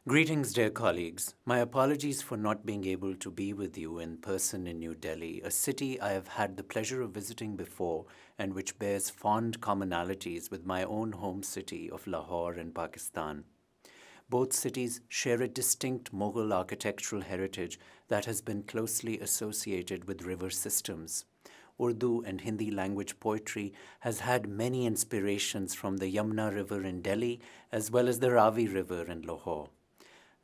Greetings, dear colleagues. My apologies for not being able to be with you in person in New Delhi, a city I have had the pleasure of visiting before and which bears fond commonalities with my own home city of Lahore in Pakistan. Both cities share a distinct Mughal architectural heritage that has been closely associated with river systems. Urdu and Hindi language poetry has had many inspirations from the Yamuna River in Delhi as well as the Ravi River in Lahore.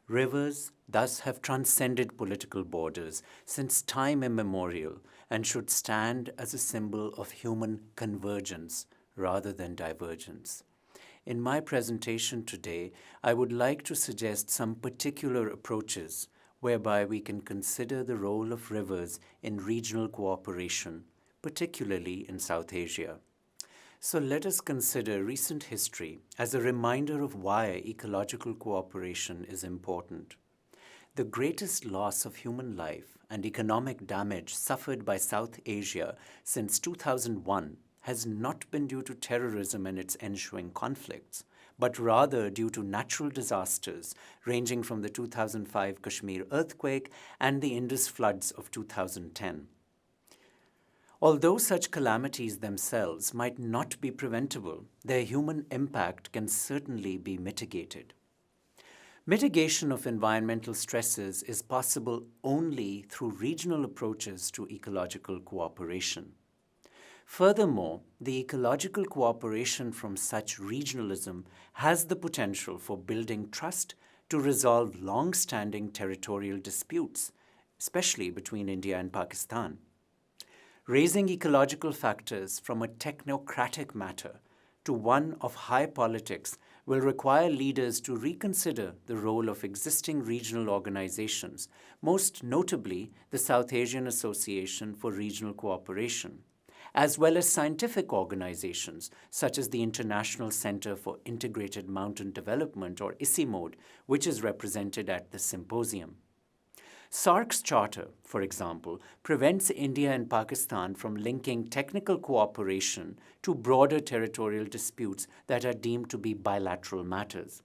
Rivers thus have transcended political borders since time immemorial and should stand as a symbol of human convergence rather than divergence. In my presentation today, I would like to suggest some particular approaches whereby we can consider the role of rivers in regional cooperation, particularly in South Asia. So let us consider recent history as a reminder of why ecological cooperation is important. The greatest loss of human life and economic damage suffered by South Asia since 2001 has not been due to terrorism and its ensuing conflicts, but rather due to natural disasters ranging from the 2005 Kashmir earthquake and the Indus floods of 2010. Although such calamities themselves might not be preventable, their human impact can certainly be mitigated. Mitigation of environmental stresses is possible only through regional approaches to ecological cooperation. Furthermore, the ecological cooperation from such regionalism has the potential for building trust to resolve long-standing territorial disputes, especially between India and Pakistan. Raising ecological factors from a technocratic matter to one of high politics will require leaders to reconsider the role of existing regional organizations, most notably the South Asian Association for Regional Cooperation, as well as scientific organizations such as the International Center for Integrated Mountain Development, or ICIMOD, which is represented at the Symposium. SAARC's charter, for example, prevents India and Pakistan from linking technical cooperation to broader territorial disputes that are deemed to be bilateral matters.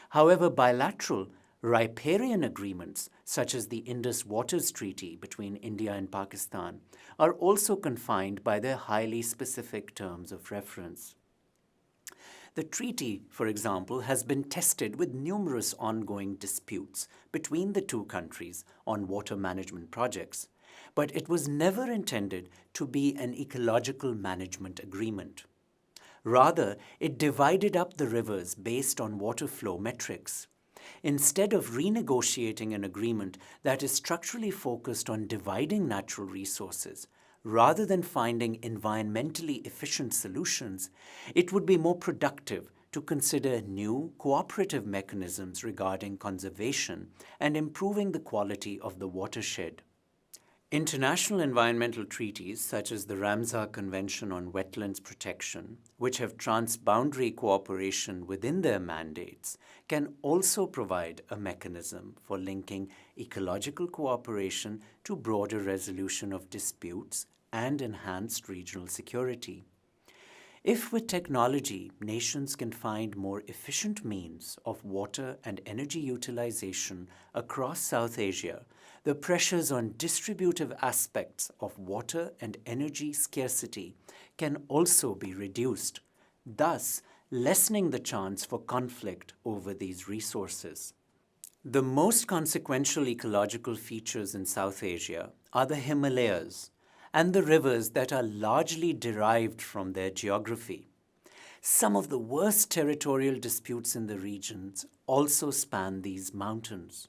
However, bilateral riparian agreements, such as the Indus Waters Treaty between India and Pakistan, are also confined by their highly specific terms of reference. The treaty, for example, has been tested with numerous ongoing disputes between the two countries on water management projects, but it was never intended to be an ecological management agreement. Rather, it divided up the rivers based on water flow metrics. Instead of renegotiating an agreement that is structurally focused on dividing natural resources, rather than finding environmentally efficient solutions, it would be more productive to consider new cooperative mechanisms regarding conservation and improving the quality of the watershed. International environmental treaties such as the Ramsar Convention on Wetlands Protection, which have transboundary cooperation within their mandates, can also provide a mechanism for linking ecological cooperation to broader resolution of disputes and enhanced regional security. If with technology, nations can find more efficient means of water and energy utilization across South Asia, the pressures on distributive aspects of water and energy scarcity can also be reduced, thus lessening the chance for conflict over these resources. The most consequential ecological features in South Asia are the Himalayas and the rivers that are largely derived from their geography. Some of the worst territorial disputes in the regions also span these mountains.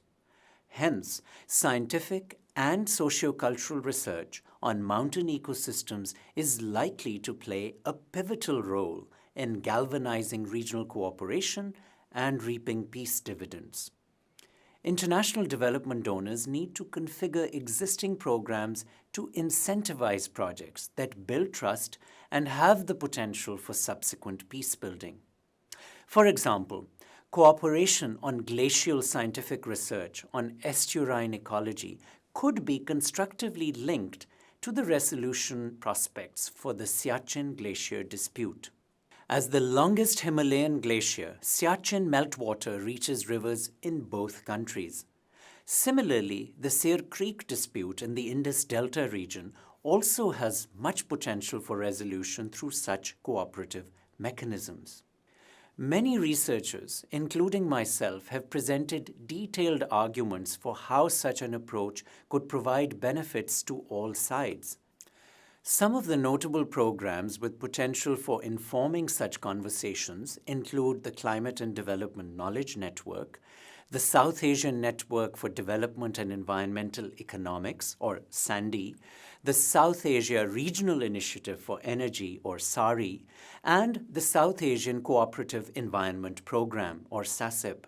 Hence, scientific and socio-cultural research on mountain ecosystems is likely to play a pivotal role in galvanizing regional cooperation and reaping peace dividends. International development donors need to configure existing programs to incentivize projects that build trust and have the potential for subsequent peace building. For example, cooperation on glacial scientific research on estuarine ecology could be constructively linked to the resolution prospects for the Siachen Glacier dispute. As the longest Himalayan glacier, Siachen meltwater reaches rivers in both countries. Similarly, the Sere Creek dispute in the Indus Delta region also has much potential for resolution through such cooperative mechanisms. Many researchers, including myself, have presented detailed arguments for how such an approach could provide benefits to all sides. Some of the notable programs with potential for informing such conversations include the Climate and Development Knowledge Network, the South Asian Network for Development and Environmental Economics, or SANDE, the South Asia Regional Initiative for Energy, or SARI, and the South Asian Cooperative Environment Program, or SASEP.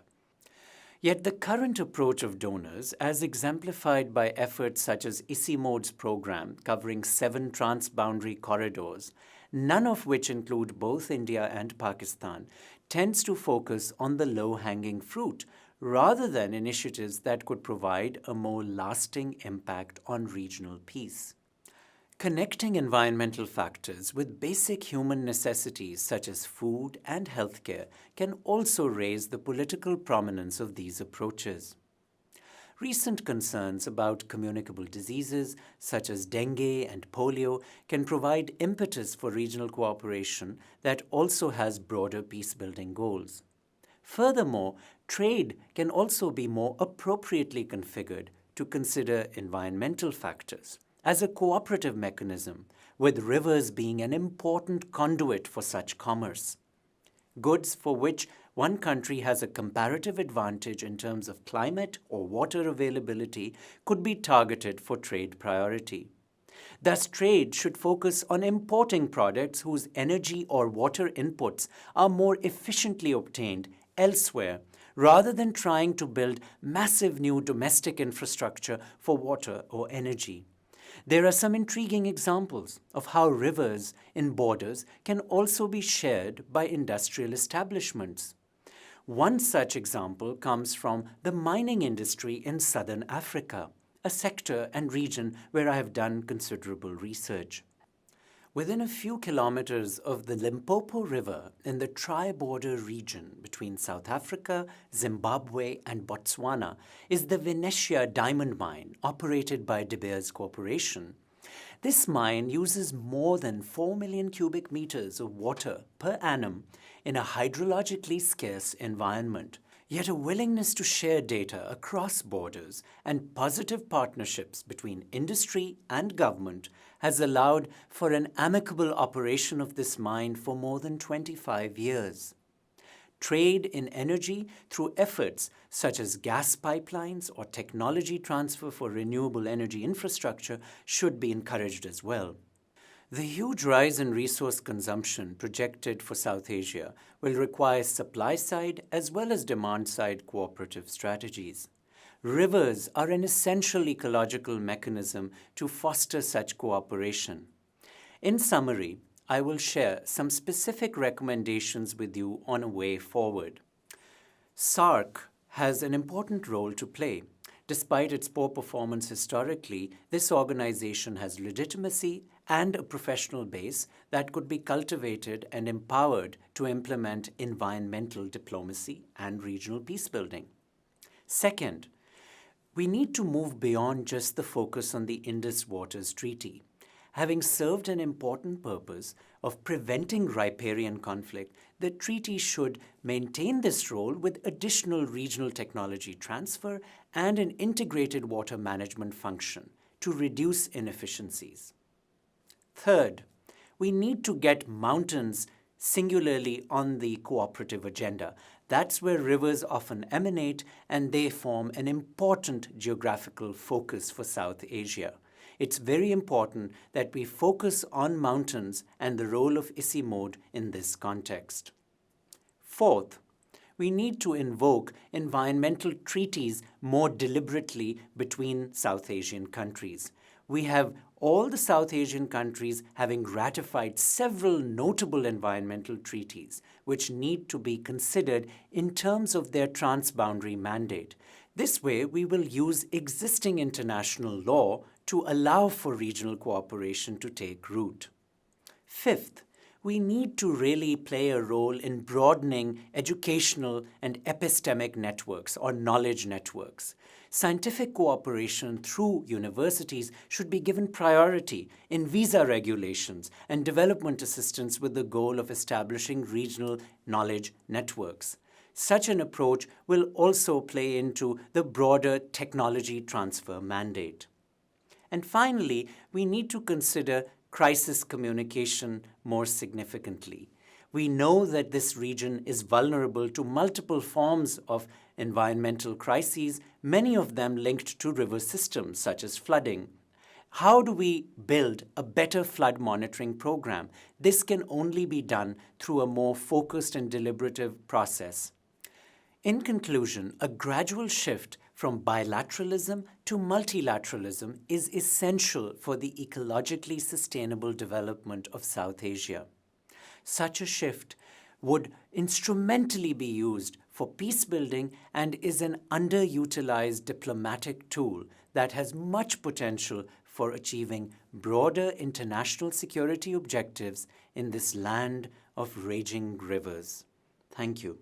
Yet the current approach of donors, as exemplified by efforts such as ICIMOD's program covering 7 transboundary corridors, none of which include both India and Pakistan, tends to focus on the low-hanging fruit rather than initiatives that could provide a more lasting impact on regional peace. Connecting environmental factors with basic human necessities such as food and healthcare can also raise the political prominence of these approaches. Recent concerns about communicable diseases such as dengue and polio can provide impetus for regional cooperation that also has broader peace-building goals. Furthermore, trade can also be more appropriately configured to consider environmental factors as a cooperative mechanism, with rivers being an important conduit for such commerce. Goods for which one country has a comparative advantage in terms of climate or water availability could be targeted for trade priority. Thus, trade should focus on importing products whose energy or water inputs are more efficiently obtained elsewhere, rather than trying to build massive new domestic infrastructure for water or energy. There are some intriguing examples of how rivers in borders can also be shared by industrial establishments. One such example comes from the mining industry in southern Africa, a sector and region where I have done considerable research. Within a few kilometers of the Limpopo River in the tri-border region between South Africa, Zimbabwe, and Botswana is the Venetia diamond mine operated by De Beers Corporation. This mine uses more than 4 million cubic meters of water per annum in a hydrologically scarce environment. Yet a willingness to share data across borders and positive partnerships between industry and government has allowed for an amicable operation of this mine for more than 25 years. Trade in energy through efforts such as gas pipelines or technology transfer for renewable energy infrastructure should be encouraged as well. The huge rise in resource consumption projected for South Asia will require supply-side as well as demand-side cooperative strategies. Rivers are an essential ecological mechanism to foster such cooperation. In summary, I will share some specific recommendations with you on a way forward. SARC has an important role to play. Despite its poor performance historically, this organization has legitimacy and a professional base that could be cultivated and empowered to implement environmental diplomacy and regional peacebuilding. Second, we need to move beyond just the focus on the Indus Waters Treaty. Having served an important purpose of preventing riparian conflict, the treaty should maintain this role with additional regional technology transfer and an integrated water management function to reduce inefficiencies. Third, we need to get mountains singularly on the cooperative agenda. That's where rivers often emanate, and they form an important geographical focus for South Asia. It's very important that we focus on mountains and the role of ICIMOD in this context. Fourth, we need to invoke environmental treaties more deliberately between South Asian countries. We have all the South Asian countries having ratified several notable environmental treaties, which need to be considered in terms of their transboundary mandate. This way, we will use existing international law to allow for regional cooperation to take root. Fifth, we need to really play a role in broadening educational and epistemic networks or knowledge networks. Scientific cooperation through universities should be given priority in visa regulations and development assistance with the goal of establishing regional knowledge networks. Such an approach will also play into the broader technology transfer mandate. And finally, we need to consider crisis communication more significantly. We know that this region is vulnerable to multiple forms of environmental crises, many of them linked to river systems, such as flooding. How do we build a better flood monitoring program? This can only be done through a more focused and deliberative process. In conclusion, a gradual shift from bilateralism to multilateralism is essential for the ecologically sustainable development of South Asia. Such a shift would instrumentally be used for peace building and is an underutilized diplomatic tool that has much potential for achieving broader international security objectives in this land of raging rivers. Thank you.